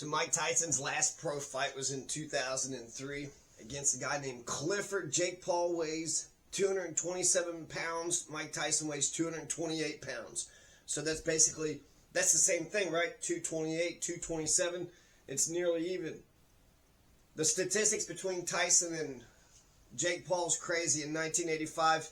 So Mike Tyson's last pro fight was in 2003 against a guy named Clifford. Jake Paul weighs 227 pounds. Mike Tyson weighs 228 pounds. So that's the same thing, right? 228, 227. It's nearly even. The statistics between Tyson and Jake Paul's crazy. In 1985,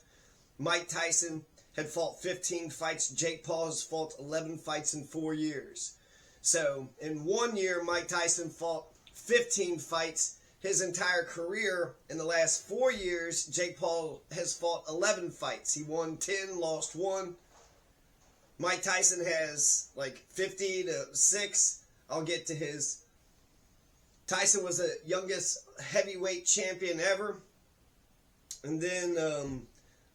Mike Tyson had fought 15 fights. Jake Paul has fought 11 fights in 4 years. So, in 1 year, Mike Tyson fought 15 fights. His entire career, in the last 4 years, Jake Paul has fought 11 fights. He won 10, lost 1. Mike Tyson has like 50 to 6. I'll get to his. Tyson was the youngest heavyweight champion ever. And then,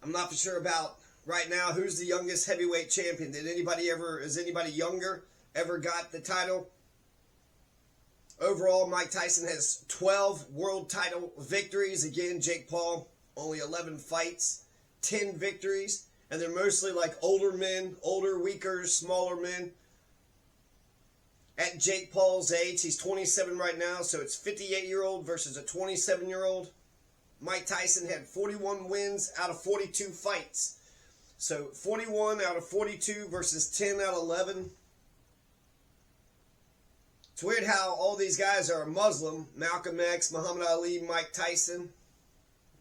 I'm not for sure about right now who's the youngest heavyweight champion. Is anybody younger ever got the title? Overall, Mike Tyson has 12 world title victories. Again, Jake Paul, only 11 fights, 10 victories. And they're mostly like older men, older, weaker, smaller men. At Jake Paul's age, he's 27 right now, so it's 58-year-old versus a 27-year-old. Mike Tyson had 41 wins out of 42 fights. So 41 out of 42 versus 10 out of 11. It's weird how all these guys are Muslim. Malcolm X, Muhammad Ali, Mike Tyson.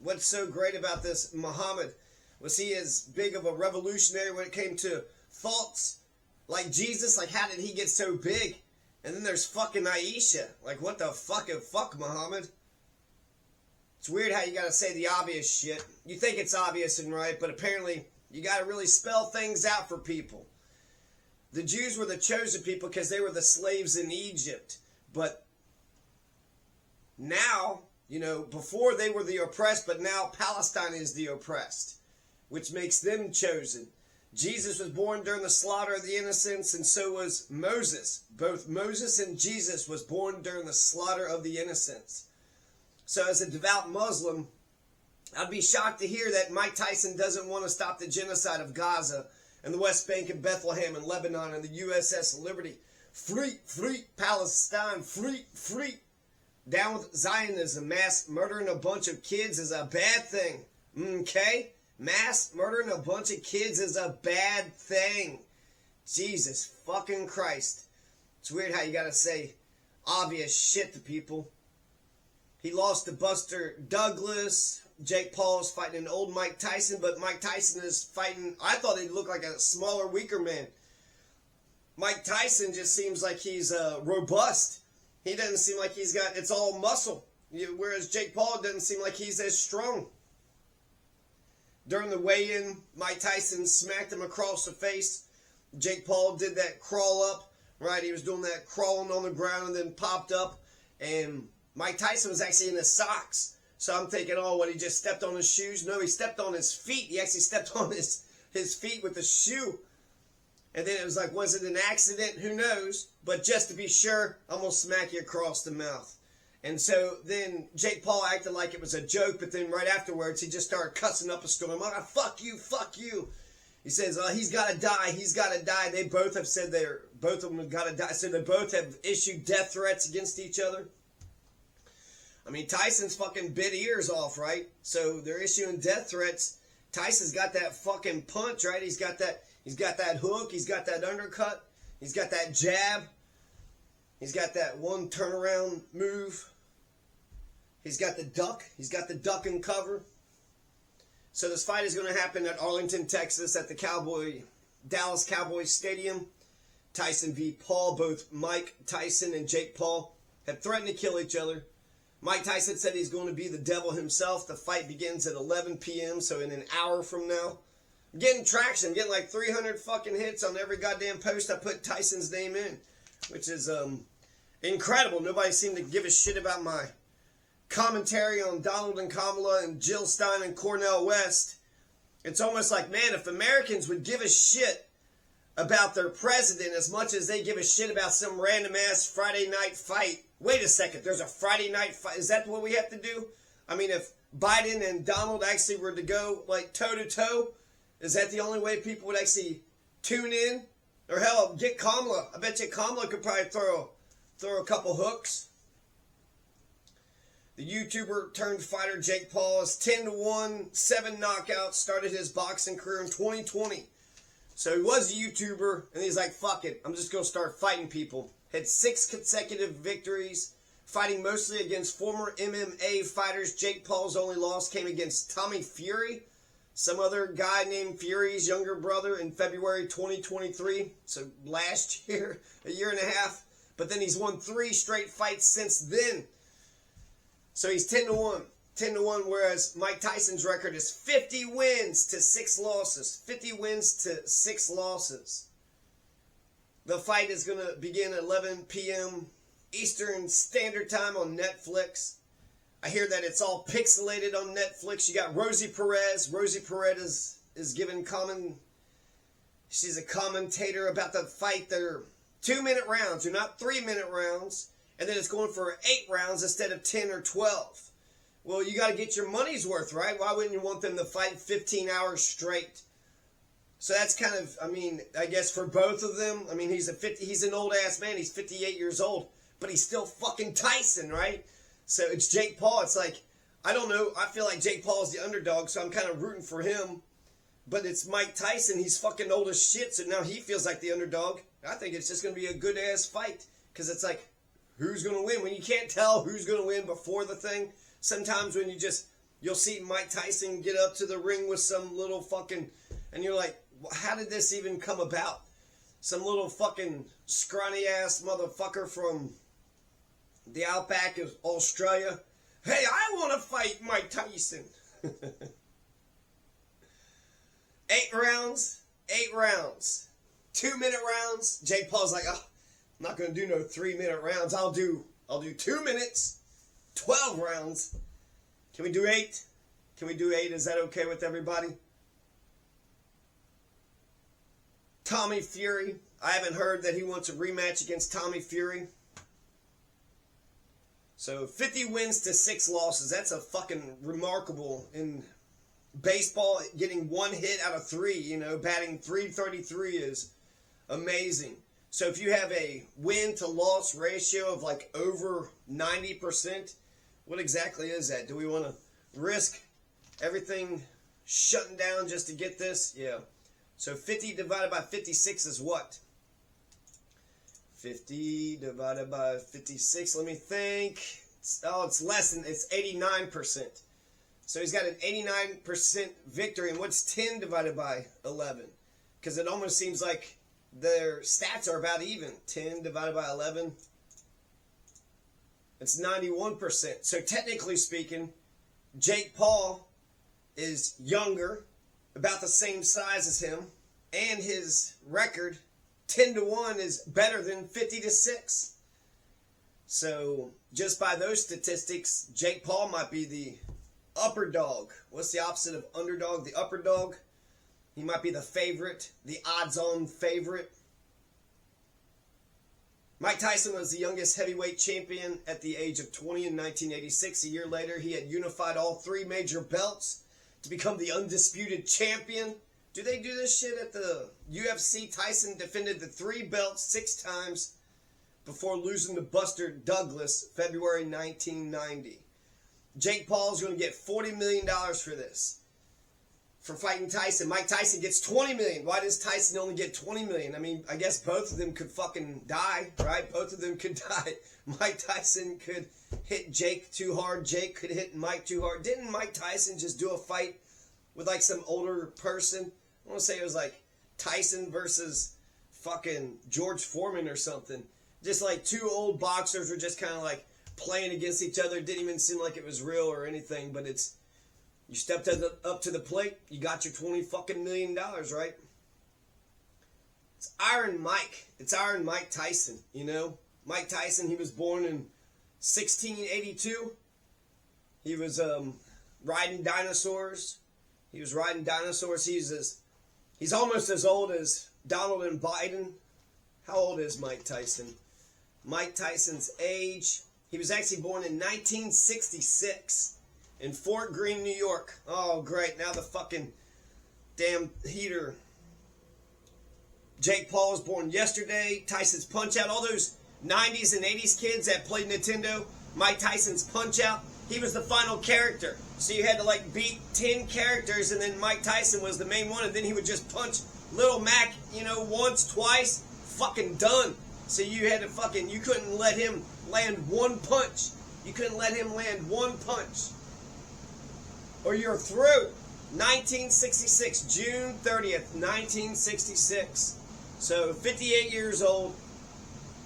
What's so great about this Muhammad? Was he as big of a revolutionary when it came to thoughts like Jesus? Like, how did he get so big? And then there's fucking Aisha. Like, what the fuck, Muhammad? It's weird how you gotta say the obvious shit. You think it's obvious and right, but apparently you gotta really spell things out for people. The Jews were the chosen people because they were the slaves in Egypt. But now, before they were the oppressed, but now Palestine is the oppressed, which makes them chosen. Jesus was born during the slaughter of the innocents, and so was Moses. Both Moses and Jesus was born during the slaughter of the innocents. So as a devout Muslim, I'd be shocked to hear that Mike Tyson doesn't want to stop the genocide of Gaza and the West Bank and Bethlehem and Lebanon and the USS Liberty. Free, free Palestine, free, free. Down with Zionism. Mass murdering a bunch of kids is a bad thing. Okay? Mass murdering a bunch of kids is a bad thing. Jesus fucking Christ. It's weird how you gotta say obvious shit to people. He lost to Buster Douglas. Jake Paul is fighting an old Mike Tyson, but Mike Tyson is fighting, I thought he'd look like a smaller, weaker man. Mike Tyson just seems like he's robust. He doesn't seem like it's all muscle. Whereas Jake Paul doesn't seem like he's as strong. During the weigh-in, Mike Tyson smacked him across the face. Jake Paul did that crawl up, right? He was doing that crawling on the ground and then popped up. And Mike Tyson was actually in his socks. So I'm thinking, what, he just stepped on his shoes? No, he stepped on his feet. He actually stepped on his feet with the shoe. And then it was like, was it an accident? Who knows? But just to be sure, I'm going to smack you across the mouth. And so then Jake Paul acted like it was a joke, but then right afterwards, he just started cussing up a storm. Fuck you, fuck you. He says, he's got to die, he's got to die. They both have said both of them have got to die. So they both have issued death threats against each other. I mean, Tyson's fucking bit ears off, right? So they're issuing death threats. Tyson's got that fucking punch, right? He's got that hook, he's got that undercut, he's got that jab, he's got that one turnaround move. He's got the duck and cover. So this fight is going to happen at Arlington, Texas at the Dallas Cowboys Stadium. Tyson v. Paul. Both Mike Tyson and Jake Paul have threatened to kill each other. Mike Tyson said he's going to be the devil himself. The fight begins at 11 p.m., so in an hour from now. I'm getting traction. I'm getting like 300 fucking hits on every goddamn post I put Tyson's name in, which is incredible. Nobody seemed to give a shit about my commentary on Donald and Kamala and Jill Stein and Cornel West. It's almost like, man, if Americans would give a shit about their president as much as they give a shit about some random ass Friday night fight. Wait a second, there's a Friday night fight. Is that what we have to do? I mean, if Biden and Donald actually were to go like toe to toe, is that the only way people would actually tune in? Or hell, get Kamala. I bet you Kamala could probably throw throw a couple hooks. The YouTuber turned fighter Jake Paul is 10-1, 7 knockouts, started his boxing career in 2020. So he was a YouTuber, and he's like, fuck it, I'm just going to start fighting people. Had 6 consecutive victories, fighting mostly against former MMA fighters. Jake Paul's only loss came against Tommy Fury, some other guy named Fury's younger brother, in February 2023. So last year, a year and a half. But then he's won 3 straight fights since then. So he's 10-1. 10-1, whereas Mike Tyson's record is 50 wins to 6 losses. 50 wins to 6 losses. The fight is going to begin at 11 p.m. Eastern Standard Time on Netflix. I hear that it's all pixelated on Netflix. You got Rosie Perez. Rosie Perez is giving she's a commentator about the fight. They're 2-minute rounds. They're not 3-minute rounds. And then it's going for 8 rounds instead of 10 or 12. Well, you got to get your money's worth, right? Why wouldn't you want them to fight 15 hours straight? So that's kind of, I mean, I guess for both of them, I mean, he's an old-ass man. He's 58 years old. But he's still fucking Tyson, right? So it's Jake Paul. It's like, I don't know. I feel like Jake Paul is the underdog, so I'm kind of rooting for him. But it's Mike Tyson. He's fucking old as shit, so now he feels like the underdog. I think it's just going to be a good-ass fight. Because it's like, who's going to win? When you can't tell who's going to win before the thing, sometimes when you'll see Mike Tyson get up to the ring with some little fucking, and you're like, how did this even come about? Some little fucking scrawny-ass motherfucker from the outback of Australia. Hey, I want to fight Mike Tyson. 8 rounds. 8 rounds. 2-minute rounds. Jake Paul's like, oh, I'm not going to do no 3-minute rounds. I'll do 2 minutes. 12 rounds. Can we do 8? Can we do 8? Is that okay with everybody? Tommy Fury. I haven't heard that he wants a rematch against Tommy Fury. So 50 wins to 6 losses. That's a fucking remarkable in baseball. Getting 1 hit out of 3, you know, batting .333 is amazing. So if you have a win to loss ratio of like over 90%, what exactly is that? Do we want to risk everything shutting down just to get this? Yeah. So 50 divided by 56 is what? 50 divided by 56, let me think. It's less than, it's 89%. So he's got an 89% victory. And what's 10 divided by 11? Because it almost seems like their stats are about even. 10 divided by 11, it's 91%. So technically speaking, Jake Paul is younger, about the same size as him, and his record 10-1 is better than 50-6. So just by those statistics, Jake Paul might be the upper dog. What's the opposite of underdog? The upper dog. He might be the favorite, the odds-on favorite. Mike Tyson was the youngest heavyweight champion at the age of 20 in 1986. A year later, he had unified all 3 major belts to become the undisputed champion. Do they do this shit at the UFC? Tyson defended the 3 belts 6 times before losing to Buster Douglas February 1990. Jake Paul's going to get $40 million for this. For fighting Tyson. Mike Tyson gets $20 million. Why does Tyson only get $20 million? I mean, I guess both of them could fucking die, right? Both of them could die. Mike Tyson could hit Jake too hard. Jake could hit Mike too hard. Didn't Mike Tyson just do a fight with like some older person? I want to say it was like Tyson versus fucking George Foreman or something. Just like 2 old boxers were just kind of like playing against each other. It didn't even seem like it was real or anything, but it's, you stepped up to the plate, you got your $20 million, right? It's Iron Mike. It's Iron Mike Tyson, you know? Mike Tyson, he was born in 1682. He was riding dinosaurs. He's almost as old as Donald and Biden. How old is Mike Tyson? Mike Tyson's age, he was actually born in 1966. In Fort Greene, New York. Oh, great. Now the fucking damn heater. Jake Paul was born yesterday. Tyson's Punch-Out. All those 90s and 80s kids that played Nintendo, Mike Tyson's Punch-Out, he was the final character. So you had to like beat 10 characters, and then Mike Tyson was the main one, and then he would just punch Little Mac, once, twice, fucking done. So you had to you couldn't let him land one punch. You couldn't let him land one punch, or you're through. 1966, June 30th, 1966. So 58 years old.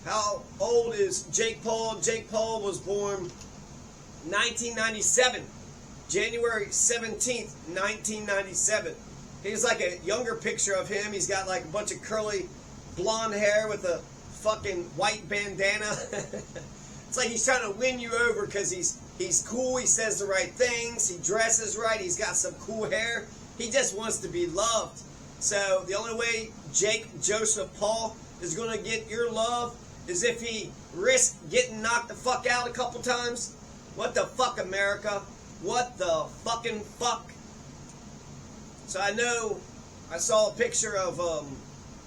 How old is Jake Paul? Jake Paul was born 1997, January 17th, 1997. He's like a younger picture of him. He's got like a bunch of curly blonde hair with a fucking white bandana. It's like he's trying to win you over because he's cool, he says the right things, he dresses right, he's got some cool hair. He just wants to be loved. So the only way Jake Joseph Paul is going to get your love is if he risks getting knocked the fuck out a couple times. What the fuck, America? What the fucking fuck? So I saw a picture of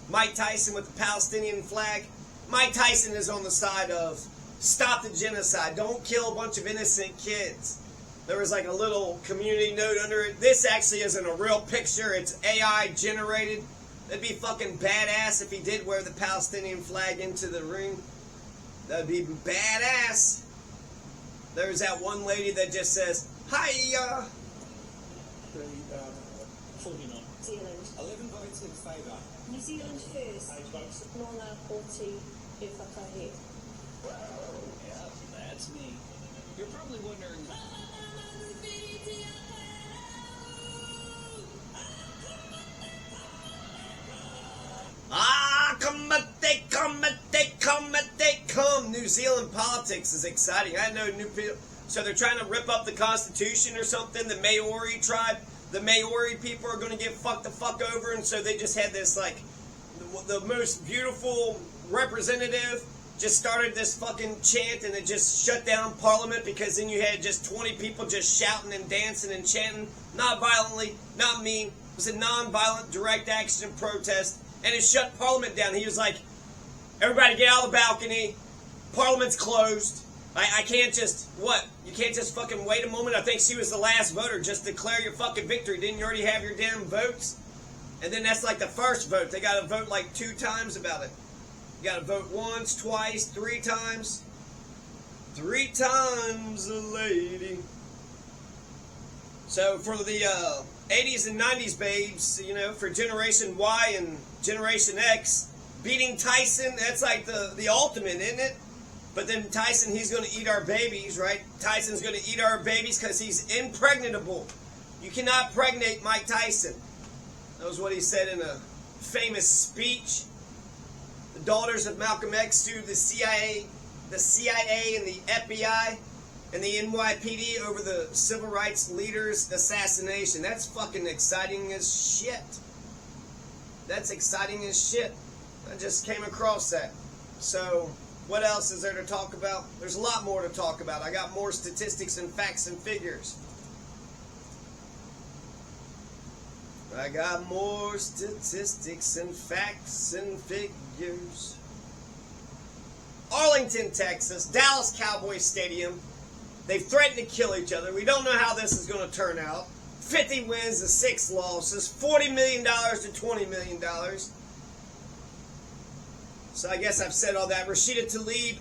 Mike Tyson with the Palestinian flag. Mike Tyson is on the side of stop the genocide. Don't kill a bunch of innocent kids. There was like a little community note under it. This actually isn't a real picture. It's AI generated. That'd be fucking badass if he did wear the Palestinian flag into the ring. That'd be badass. There's that one lady that just says, hiya. 49. Zealand. 11 votes in favour. New Zealand first. 8 votes. Nona Horti Whakahe. Yeah, that's me. You're probably wondering... come. New Zealand politics is exciting. I know new people. So they're trying to rip up the Constitution or something. The Maori tribe, the Maori people are going to get fucked the fuck over. And so they just had this, like, the most beautiful representative just started this fucking chant, and it just shut down Parliament because then you had just 20 people just shouting and dancing and chanting. Not violently, not mean. It was a non-violent direct action protest. And it shut Parliament down. He was like, everybody get out of the balcony. Parliament's closed. I can't just, what? You can't just fucking wait a moment? I think she was the last voter. Just declare your fucking victory. Didn't you already have your damn votes? And then that's like the first vote. They got to vote like 2 times about it. You got to vote once, twice, 3 times. 3 times a lady. So for the 80s and 90s babes, for Generation Y and Generation X, beating Tyson, that's like the ultimate, isn't it? But then Tyson, he's going to eat our babies, right? Tyson's going to eat our babies because he's impregnable. You cannot pregnate Mike Tyson. That was what he said in a famous speech. The daughters of Malcolm X sued the CIA and the FBI and the NYPD over the civil rights leader's assassination. That's fucking exciting as shit. That's exciting as shit. I just came across that. So, what else is there to talk about? There's a lot more to talk about. I got more statistics and facts and figures. I got more statistics and facts and figures. Arlington, Texas, Dallas Cowboys Stadium. They've threatened to kill each other. We don't know how this is going to turn out. 50 wins to 6 losses. $40 million to $20 million. So I guess I've said all that. Rashida Tlaib,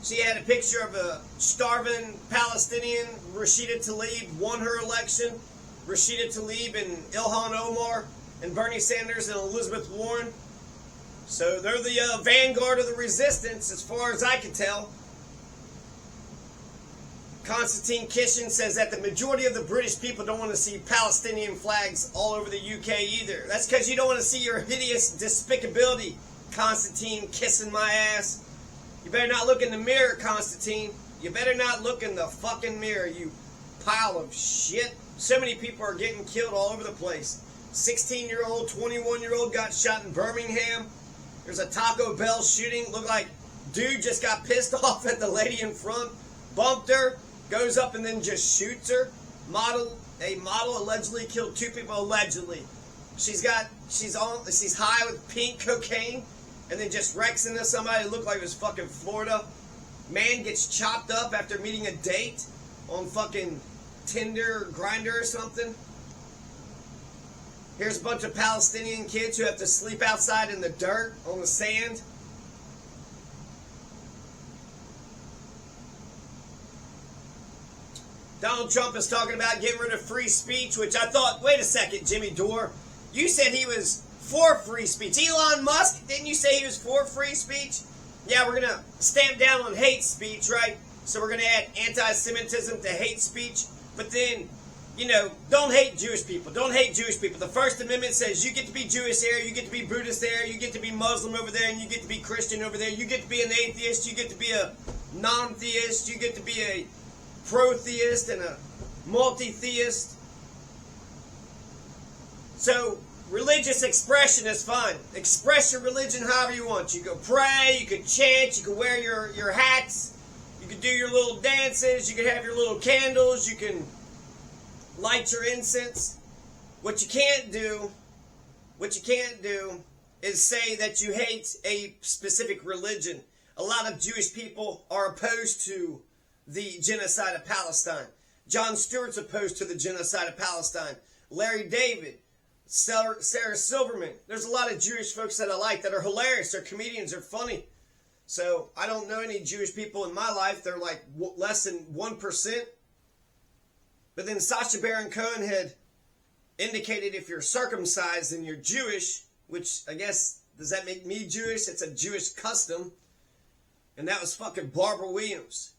she had a picture of a starving Palestinian. Rashida Tlaib won her election. Rashida Tlaib and Ilhan Omar and Bernie Sanders and Elizabeth Warren. So they're the vanguard of the resistance as far as I can tell. Constantine Kishin says that the majority of the British people don't want to see Palestinian flags all over the UK either. That's because you don't want to see your hideous despicability, Constantine, kissing my ass. You better not look in the mirror, Constantine. You better not look in the fucking mirror, you pile of shit. So many people are getting killed all over the place. 16-year-old, 21-year-old got shot in Birmingham. There's a Taco Bell shooting. Looked like dude just got pissed off at the lady in front, bumped her, goes up and then just shoots her. A model allegedly killed 2 people allegedly. She's high with pink cocaine, and then just wrecks into somebody. It looked like it was fucking Florida. Man gets chopped up after meeting a date on fucking Tinder or Grindr or something. Here's a bunch of Palestinian kids who have to sleep outside in the dirt, on the sand. Donald Trump is talking about getting rid of free speech, which I thought, wait a second, Jimmy Dore. You said he was for free speech. Elon Musk, didn't you say he was for free speech? Yeah, we're going to stamp down on hate speech, right? So we're going to add anti-Semitism to hate speech. But then, you know, don't hate Jewish people. Don't hate Jewish people. The First Amendment says you get to be Jewish there, you get to be Buddhist there, you get to be Muslim over there, and you get to be Christian over there. You get to be an atheist, you get to be a non-theist, you get to be a pro-theist and a multi-theist. So religious expression is fine. Express your religion however you want. You can pray, you can chant, you can wear your hats, you can do your little dances, you can have your little candles, you can light your incense. What you can't do is say that you hate a specific religion. A lot of Jewish people are opposed to the genocide of Palestine. Jon Stewart's opposed to the genocide of Palestine. Larry David, Sarah Silverman. There's a lot of Jewish folks that I like that are hilarious. They're comedians. They're funny. So I don't know any Jewish people in my life. They're like less than 1%. But then Sacha Baron Cohen had indicated if you're circumcised and you're Jewish, which I guess, does that make me Jewish? It's a Jewish custom. And that was fucking Barbara Williams.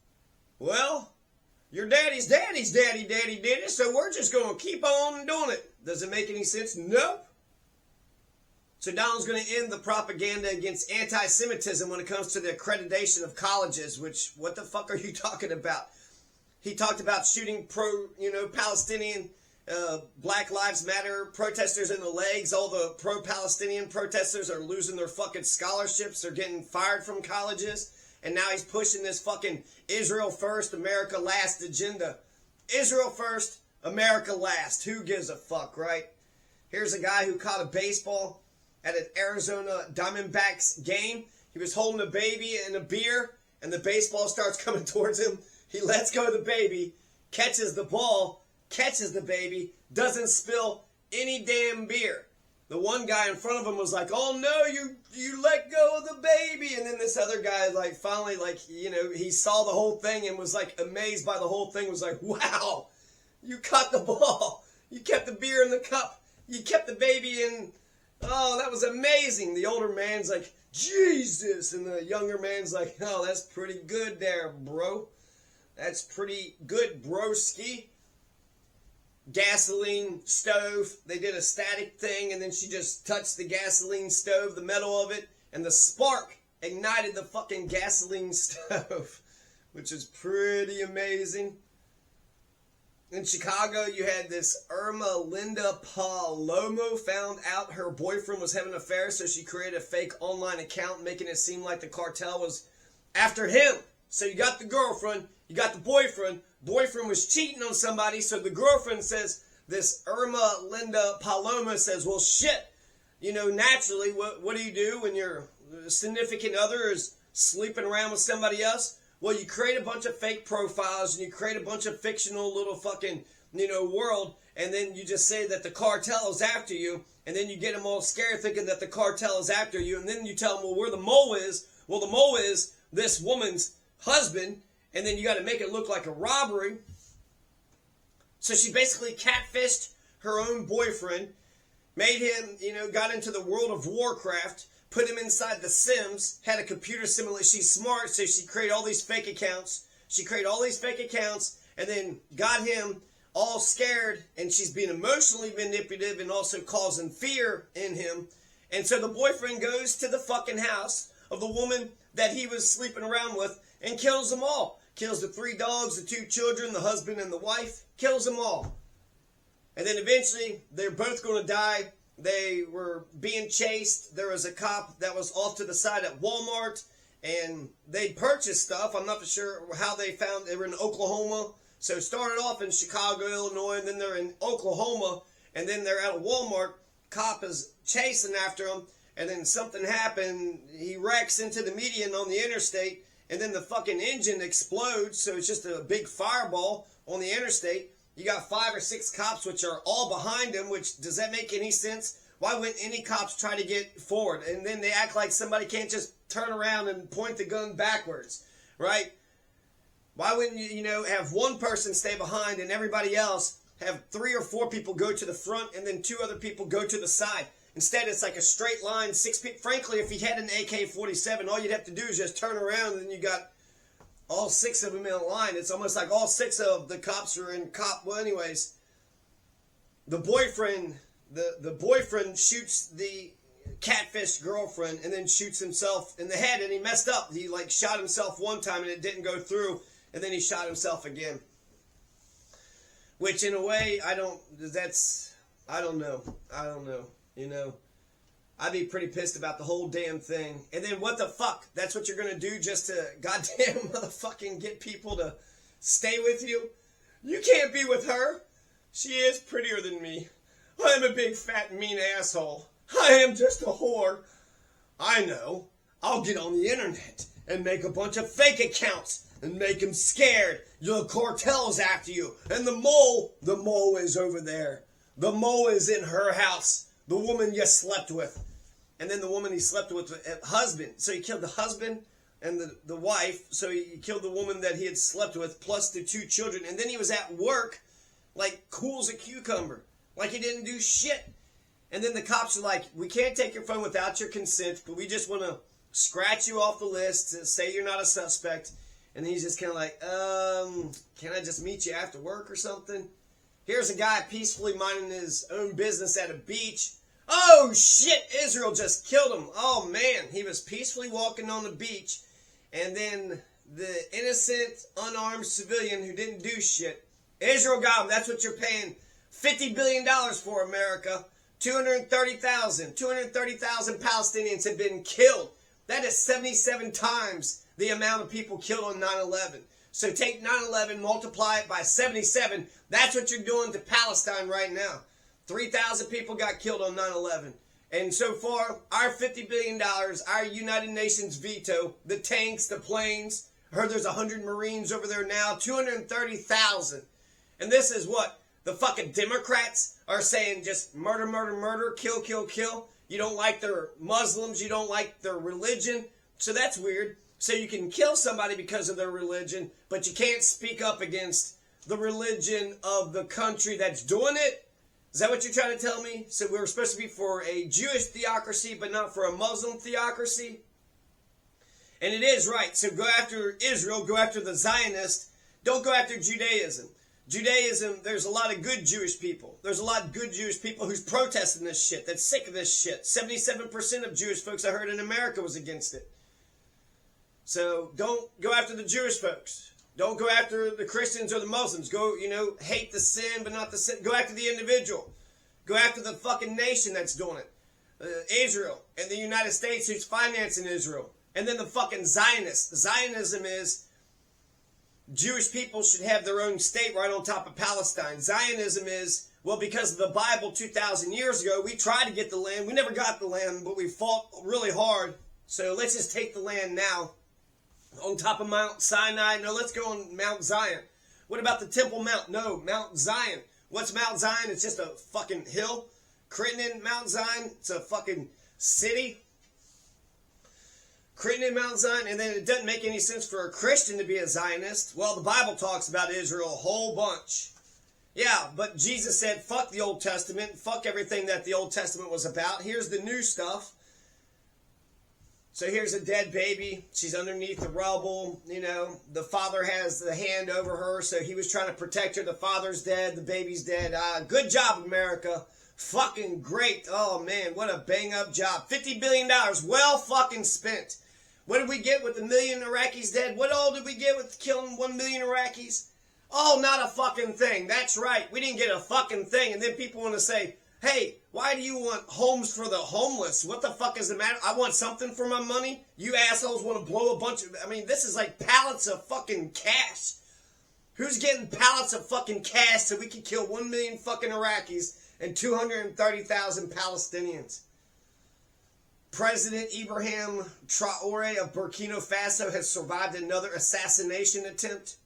Well, your daddy's daddy did it, so we're just going to keep on doing it. Does it make any sense? Nope. So Donald's going to end the propaganda against anti-Semitism when it comes to the accreditation of colleges, which, what the fuck are you talking about? He talked about shooting Palestinian, Black Lives Matter protesters in the legs. All the pro-Palestinian protesters are losing their fucking scholarships. They're getting fired from colleges. And now he's pushing this fucking Israel first, America last agenda. Israel first, America last. Who gives a fuck, right? Here's a guy who caught a baseball at an Arizona Diamondbacks game. He was holding a baby and a beer, and the baseball starts coming towards him. He lets go of the baby, catches the ball, catches the baby, doesn't spill any damn beer. The one guy in front of him was like, oh no, you let go of the baby. And then this other guy, like, finally, like, you know, he saw the whole thing and was like amazed by the whole thing, was like, wow, you caught the ball. You kept the beer in the cup. You kept the baby in. Oh, that was amazing. The older man's like, Jesus. And the younger man's like, oh, that's pretty good there, bro. That's pretty good, broski. Gasoline stove. They did a static thing, and then she just touched the gasoline stove, the metal of it, and the spark ignited the fucking gasoline stove, which is pretty amazing. In Chicago, you had this Irma Linda Palomo found out her boyfriend was having an affair, so she created a fake online account, making it seem like the cartel was after him. So you got the girlfriend, you got the boyfriend. Boyfriend was cheating on somebody, so the girlfriend says, this Irma Linda Paloma says, well, shit, you know, naturally, what do you do when your significant other is sleeping around with somebody else? Well, you create a bunch of fake profiles, and you create a bunch of fictional little fucking, you know, world, and then you just say that the cartel is after you, and then you get them all scared thinking that the cartel is after you, and then you tell them, well, where the mole is? Well, the mole is this woman's husband, and then you got to make it look like a robbery. So she basically catfished her own boyfriend, made him, you know, got into the World of Warcraft, put him inside the Sims, had a computer simulation. She's smart, so she created all these fake accounts. And then got him all scared, and she's being emotionally manipulative and also causing fear in him. And so the boyfriend goes to the fucking house of the woman that he was sleeping around with and kills them all. Kills the 3 dogs, the 2 children, the husband and the wife. Kills them all. And then eventually, they're both going to die. They were being chased. There was a cop that was off to the side at Walmart, and they purchased stuff. I'm not for sure how they found. They were in Oklahoma. So it started off in Chicago, Illinois, and then they're in Oklahoma, and then they're at a Walmart. Cop is chasing after them, and then something happened. He wrecks into the median on the interstate, and then the fucking engine explodes, so it's just a big fireball on the interstate. You got 5 or 6 cops, which are all behind him, which, does that make any sense? Why wouldn't any cops try to get forward? And then they act like somebody can't just turn around and point the gun backwards, right? Why wouldn't you, have one person stay behind and everybody else have 3 or 4 people go to the front and then 2 other people go to the side? Instead, it's like a straight line, 6 people. Frankly, if he had an AK-47, all you'd have to do is just turn around and then you got all 6 of them in a line. It's almost like all 6 of the cops are in cop. Well, anyways, the boyfriend shoots the catfish girlfriend and then shoots himself in the head, and he messed up. He shot himself one time and it didn't go through, and then he shot himself again. Which in a way, I don't know. I'd be pretty pissed about the whole damn thing. And then what the fuck? That's what you're going to do just to goddamn motherfucking get people to stay with you? You can't be with her. She is prettier than me. I'm a big fat mean asshole. I am just a whore. I know. I'll get on the internet and make a bunch of fake accounts and make them scared. The cartel's after you. And the mole is over there. The mole is in her house. The woman you slept with. And then the woman he slept with, husband. So he killed the husband and the wife. So he killed the woman that he had slept with plus the 2 children. And then he was at work like cool as a cucumber. Like he didn't do shit. And then the cops are like, we can't take your phone without your consent, but we just want to scratch you off the list to say you're not a suspect. And then he's just kind of like, can I just meet you after work or something? Here's a guy peacefully minding his own business at a beach. Oh shit, Israel just killed him. Oh man, he was peacefully walking on the beach. And then the innocent, unarmed civilian who didn't do shit, Israel got him. That's what you're paying $50 billion for, America. 230,000 Palestinians have been killed. That is 77 times the amount of people killed on 9/11. So take 9/11, multiply it by 77. That's what you're doing to Palestine right now. 3,000 people got killed on 9/11. And so far, our $50 billion, our United Nations veto, the tanks, the planes, I heard there's 100 Marines over there now, 230,000. And this is what? The fucking Democrats are saying just murder, murder, murder, kill, kill, kill. You don't like their Muslims, you don't like their religion. So that's weird. So you can kill somebody because of their religion, but you can't speak up against the religion of the country that's doing it? Is that what you're trying to tell me? So we're supposed to be for a Jewish theocracy, but not for a Muslim theocracy? And it is right. So go after Israel, go after the Zionists. Don't go after Judaism. Judaism, there's a lot of good Jewish people. There's a lot of good Jewish people who's protesting this shit, that's sick of this shit. 77% of Jewish folks I heard in America was against it. So don't go after the Jewish folks. Don't go after the Christians or the Muslims. Go, hate the sin, but not the sin. Go after the individual. Go after the fucking nation that's doing it. Israel and the United States who's financing Israel. And then the fucking Zionists. Zionism is Jewish people should have their own state right on top of Palestine. Zionism is, well, because of the Bible 2,000 years ago, we tried to get the land. We never got the land, but we fought really hard. So let's just take the land now. On top of Mount Sinai? No, let's go on Mount Zion. What about the Temple Mount? No, Mount Zion. What's Mount Zion? It's just a fucking hill. Crittenden, Mount Zion. It's a fucking city. Crittenden, Mount Zion. And then it doesn't make any sense for a Christian to be a Zionist. Well, the Bible talks about Israel a whole bunch. Yeah, but Jesus said, fuck the Old Testament. Fuck everything that the Old Testament was about. Here's the new stuff. So here's a dead baby. She's underneath the rubble. The father has the hand over her, so he was trying to protect her. The father's dead. The baby's dead. Good job, America. Fucking great. Oh, man, what a bang-up job. $50 billion. Well fucking spent. What did we get with the million Iraqis dead? What all did we get with killing 1 million Iraqis? Oh, not a fucking thing. That's right. We didn't get a fucking thing. And then people want to say, hey, why do you want homes for the homeless? What the fuck is the matter? I want something for my money? You assholes want to blow a bunch of... this is like pallets of fucking cash. Who's getting pallets of fucking cash so we can kill 1 million fucking Iraqis and 230,000 Palestinians? President Ibrahim Traore of Burkina Faso has survived another assassination attempt.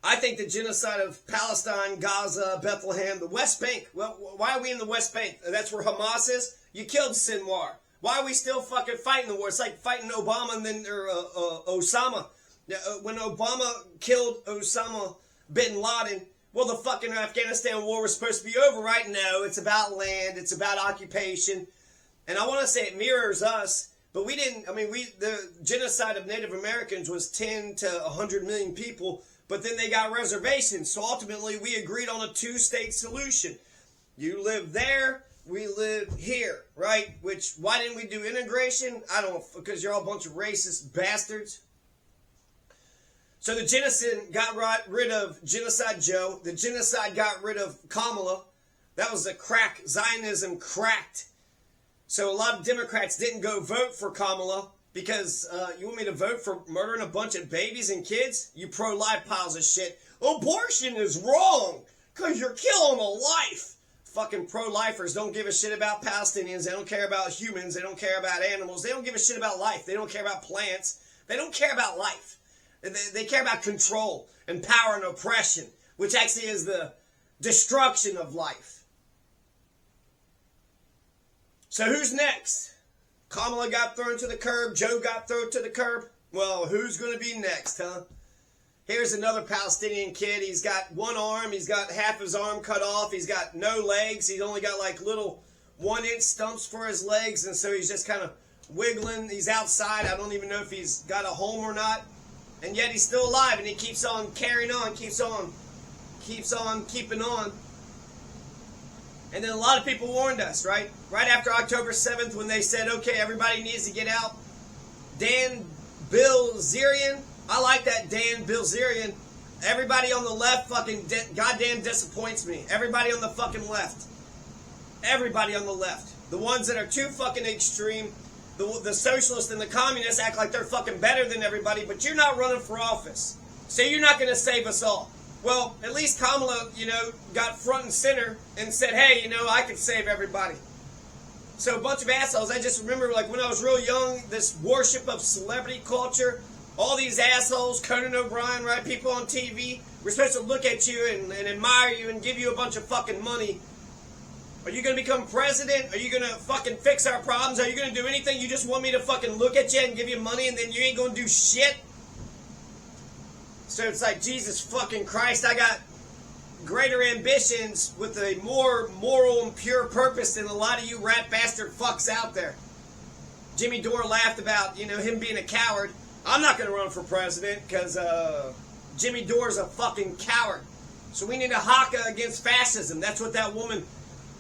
I think the genocide of Palestine, Gaza, Bethlehem, the West Bank. Well, why are we in the West Bank? That's where Hamas is. You killed Sinwar. Why are we still fucking fighting the war? It's like fighting Obama and then Osama. When Obama killed Osama bin Laden, well, the fucking Afghanistan war was supposed to be over, right? No, it's about land. It's about occupation. And I want to say it mirrors us, but we didn't. I mean, the genocide of Native Americans was 10 to 100 million people. But then they got reservations. So ultimately, we agreed on a two-state solution. You live there, we live here, right? Which, why didn't we do integration? I don't know, because you're all a bunch of racist bastards. So the genocide got rid of Genocide Joe. The genocide got rid of Kamala. That was a crack. Zionism cracked. So a lot of Democrats didn't go vote for Kamala. Because you want me to vote for murdering a bunch of babies and kids? You pro-life piles of shit. Abortion is wrong because you're killing a life. Fucking pro-lifers don't give a shit about Palestinians. They don't care about humans. They don't care about animals. They don't give a shit about life. They don't care about plants. They don't care about life. They care about control and power and oppression, which actually is the destruction of life. So who's next? Kamala got thrown to the curb. Joe got thrown to the curb. Well, who's going to be next, huh? Here's another Palestinian kid. He's got one arm. He's got half his arm cut off. He's got no legs. He's only got like little 1-inch stumps for his legs. And so he's just kind of wiggling. He's outside. I don't even know if he's got a home or not. And yet he's still alive. And he keeps on carrying on. Keeps on keeping on. And then a lot of people warned us, right? Right after October 7th when they said, okay, everybody needs to get out. Dan Bilzerian. I like that Dan Bilzerian. Everybody on the left fucking goddamn disappoints me. Everybody on the fucking left. Everybody on the left. The ones that are too fucking extreme. The socialists and the communists act like they're fucking better than everybody, but you're not running for office. So you're not going to save us all. Well, at least Kamala, got front and center and said, hey, I could save everybody. So a bunch of assholes. I just remember, like, when I was real young, this worship of celebrity culture, all these assholes, Conan O'Brien, right, people on TV, we're supposed to look at you and admire you and give you a bunch of fucking money. Are you going to become president? Are you going to fucking fix our problems? Are you going to do anything? You just want me to fucking look at you and give you money and then you ain't going to do shit? So it's like, Jesus fucking Christ, I got greater ambitions with a more moral and pure purpose than a lot of you rat bastard fucks out there. Jimmy Dore laughed about, him being a coward. I'm not going to run for president because Jimmy Dore's a fucking coward. So we need a haka against fascism. That's what that woman,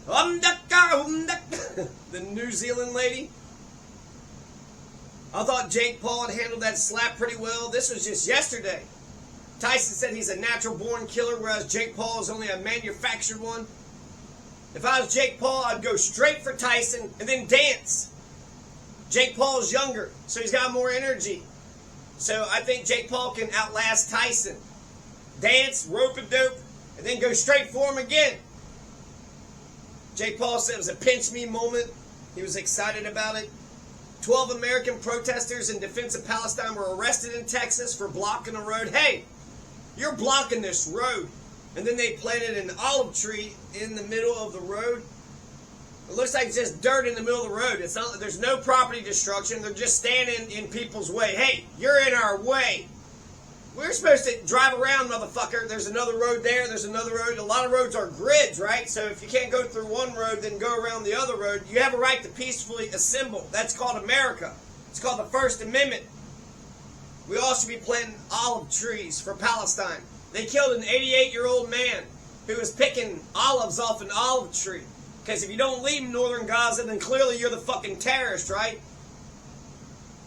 the New Zealand lady. I thought Jake Paul had handled that slap pretty well. This was just yesterday. Tyson said he's a natural-born killer, whereas Jake Paul is only a manufactured one. If I was Jake Paul, I'd go straight for Tyson and then dance. Jake Paul is younger, so he's got more energy. So I think Jake Paul can outlast Tyson. Dance, rope-a-dope, and then go straight for him again. Jake Paul said it was a pinch-me moment. He was excited about it. 12 American protesters in defense of Palestine were arrested in Texas for blocking a road. Hey! You're blocking this road. And then they planted an olive tree in the middle of the road. It looks like just dirt in the middle of the road. It's not, there's no property destruction. They're just standing in people's way. Hey, you're in our way. We're supposed to drive around, motherfucker. There's another road there. There's another road. A lot of roads are grids, right? So if you can't go through one road, then go around the other road. You have a right to peacefully assemble. That's called America. It's called the First Amendment. We all should be planting olive trees for Palestine. They killed an 88-year-old man who was picking olives off an olive tree. Because if you don't leave northern Gaza, then clearly you're the fucking terrorist, right?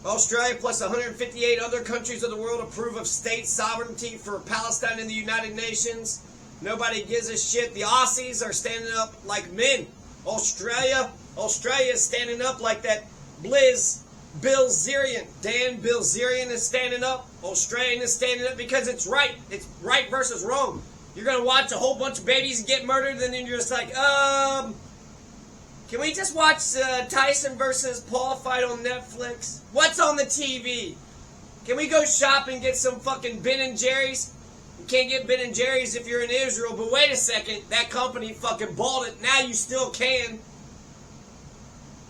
Australia plus 158 other countries of the world approve of state sovereignty for Palestine in the United Nations. Nobody gives a shit. The Aussies are standing up like men. Australia is standing up like that Bilzerian. Dan Bilzerian is standing up. Australian is standing up because it's right. It's right versus wrong. You're going to watch a whole bunch of babies get murdered and then you're just like, can Can we just watch Tyson versus Paul fight on Netflix? What's on the TV? Can we go shop and get some fucking Ben and Jerry's? You can't get Ben and Jerry's if you're in Israel, but wait a second, that company fucking bought it. Now you still can.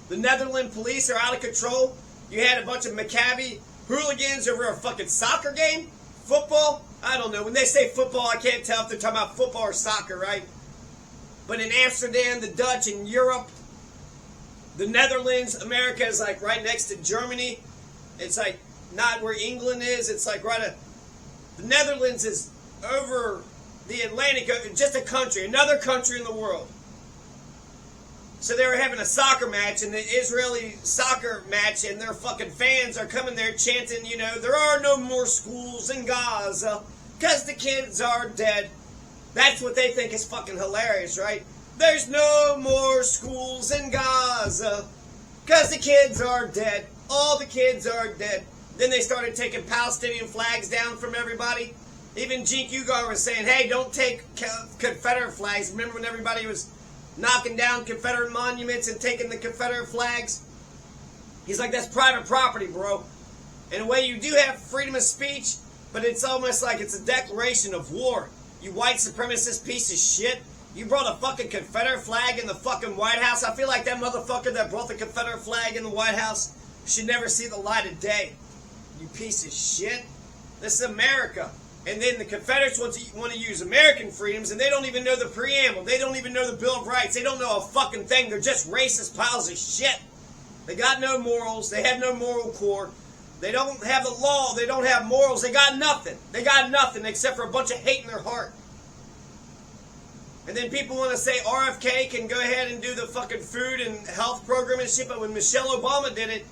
The Netherlands police are out of control. You had a bunch of Maccabi hooligans over a fucking soccer game? Football? I don't know. When they say football, I can't tell if they're talking about football or soccer, right? But in Amsterdam, the Dutch, in Europe, the Netherlands, America is like right next to Germany. It's like not where England is. It's like the Netherlands is over the Atlantic, just a country, another country in the world. So they were having a soccer match, and the Israeli soccer match, and their fucking fans are coming there chanting, you know, there are no more schools in Gaza because the kids are dead. That's what they think is fucking hilarious, right? There's no more schools in Gaza because the kids are dead. All the kids are dead. Then they started taking Palestinian flags down from everybody. Even Cenk Uygur was saying, hey, don't take Confederate flags. Remember when everybody was knocking down Confederate monuments and taking the Confederate flags? He's like, that's private property, bro. In a way, you do have freedom of speech, but it's almost like it's a declaration of war. You white supremacist piece of shit. You brought a fucking Confederate flag in the fucking White House. I feel like that motherfucker that brought the Confederate flag in the White House should never see the light of day. You piece of shit. This is America. And then the Confederates want to use American freedoms, and they don't even know the preamble. They don't even know the Bill of Rights. They don't know a fucking thing. They're just racist piles of shit. They got no morals. They have no moral core. They don't have the law. They don't have morals. They got nothing. They got nothing except for a bunch of hate in their heart. And then people want to say RFK can go ahead and do the fucking food and health program and shit, but when Michelle Obama did it,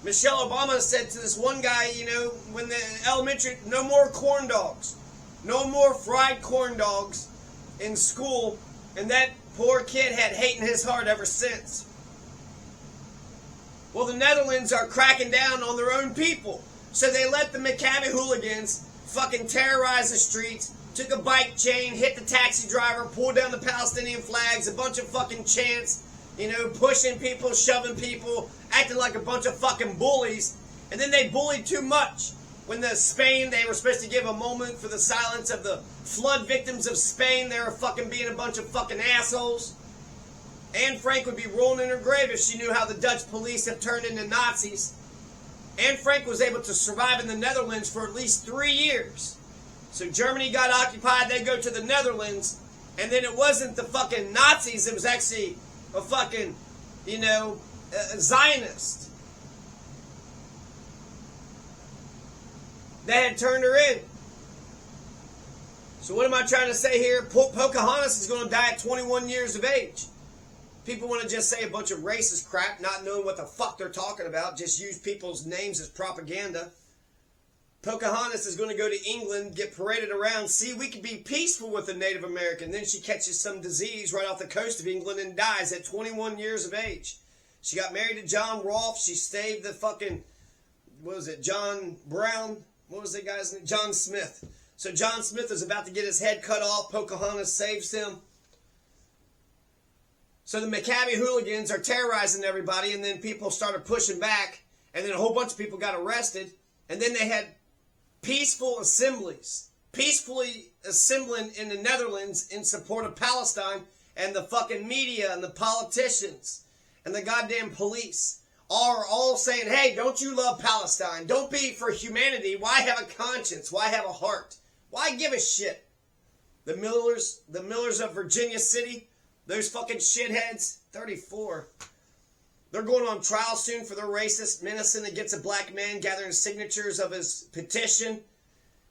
Michelle Obama said to this one guy, you know, when the elementary, no more corn dogs. No more fried corn dogs in school. And that poor kid had hate in his heart ever since. Well, the Netherlands are cracking down on their own people. So they let the Maccabi hooligans fucking terrorize the streets, took a bike chain, hit the taxi driver, pulled down the Palestinian flags, a bunch of fucking chants, you know, pushing people, shoving people, acting like a bunch of fucking bullies. And then they bullied too much. When Spain, they were supposed to give a moment for the silence of the flood victims of Spain, they were fucking being a bunch of fucking assholes. Anne Frank would be rolling in her grave if she knew how the Dutch police have turned into Nazis. Anne Frank was able to survive in the Netherlands for at least 3 years. So Germany got occupied, they go to the Netherlands, and then it wasn't the fucking Nazis, it was actually a fucking, you know, a Zionist that had turned her in. So what am I trying to say here? Pocahontas is going to die at 21 years of age. People want to just say a bunch of racist crap, not knowing what the fuck they're talking about, just use people's names as propaganda. Pocahontas is going to go to England, get paraded around, see, we could be peaceful with a Native American. Then she catches some disease right off the coast of England and dies at 21 years of age. She got married to John Rolfe. She saved the fucking, what was it, John Brown? What was that guy's name? John Smith. So John Smith is about to get his head cut off. Pocahontas saves him. So the Maccabi hooligans are terrorizing everybody, and then people started pushing back, and then a whole bunch of people got arrested, and then they had peaceful assemblies, peacefully assembling in the Netherlands in support of Palestine, and the fucking media and the politicians and the goddamn police are all saying, hey, don't you love Palestine? Don't be for humanity. Why have a conscience? Why have a heart? Why give a shit? The Millers of Virginia City, those fucking shitheads, 34. They're going on trial soon for their racist menacing against a black man gathering signatures of his petition.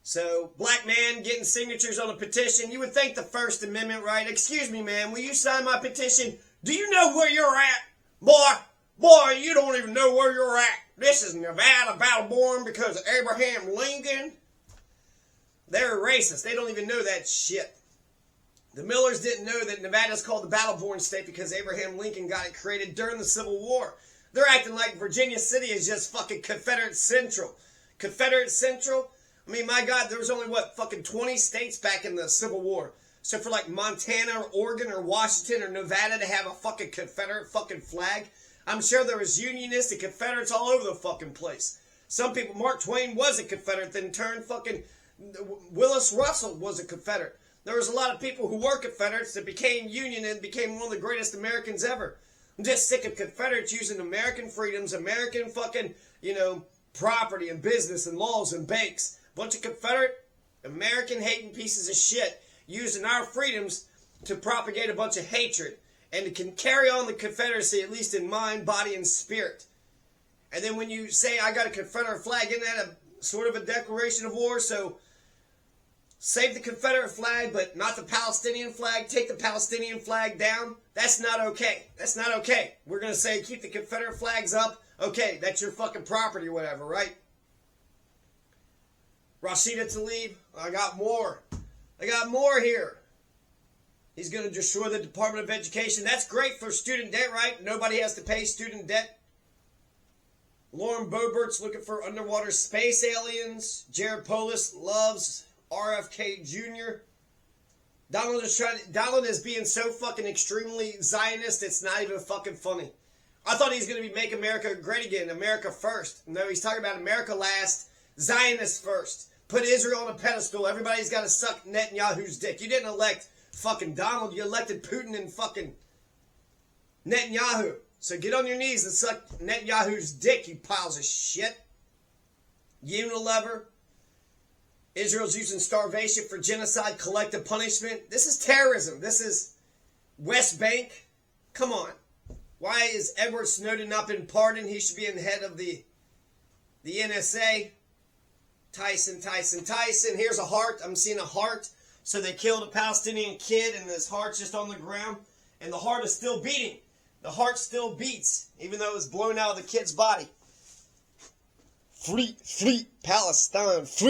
So, black man getting signatures on a petition. You would think the First Amendment, right? Excuse me, man, will you sign my petition? Do you know where you're at? Boy, you don't even know where you're at. This is Nevada, Battleborn, because of Abraham Lincoln. They're racist. They don't even know that shit. The Millers didn't know that Nevada's called the Battleborn state because Abraham Lincoln got it created during the Civil War. They're acting like Virginia City is just fucking Confederate Central. Confederate Central? I mean, my God, there was only, fucking 20 states back in the Civil War. So for like Montana or Oregon or Washington or Nevada to have a fucking Confederate fucking flag, I'm sure there was Unionists and Confederates all over the fucking place. Some people, Mark Twain was a Confederate, then turned fucking, Willis Russell was a Confederate. There was a lot of people who were Confederates that became Union and became one of the greatest Americans ever. I'm just sick of Confederates using American freedoms, American fucking, property and business and laws and banks. Bunch of Confederate, American hating pieces of shit using our freedoms to propagate a bunch of hatred. And it can carry on the Confederacy, at least in mind, body, and spirit. And then when you say, I got a Confederate flag, isn't that a sort of a declaration of war? So save the Confederate flag, but not the Palestinian flag. Take the Palestinian flag down. That's not okay. That's not okay. We're going to say keep the Confederate flags up. Okay, that's your fucking property or whatever, right? Rashida Tlaib, I got more. I got more here. He's going to destroy the Department of Education. That's great for student debt, right? Nobody has to pay student debt. Lauren Boebert's looking for underwater space aliens. Jared Polis loves RFK Jr. Donald is being so fucking extremely Zionist, it's not even fucking funny. I thought he's going to be Make America Great Again, America first. No, he's talking about America last, Zionists first. Put Israel on a pedestal. Everybody's got to suck Netanyahu's dick. You didn't elect fucking Donald. You elected Putin and fucking Netanyahu. So get on your knees and suck Netanyahu's dick, you piles of shit. Unilever. Israel's using starvation for genocide, collective punishment. This is terrorism. This is West Bank. Come on. Why is Edward Snowden not been pardoned? He should be in the head of the NSA. Tyson. Here's a heart. I'm seeing a heart. So they killed a Palestinian kid and his heart's just on the ground. And the heart is still beating. The heart still beats, even though it was blown out of the kid's body. Free Palestine. Free.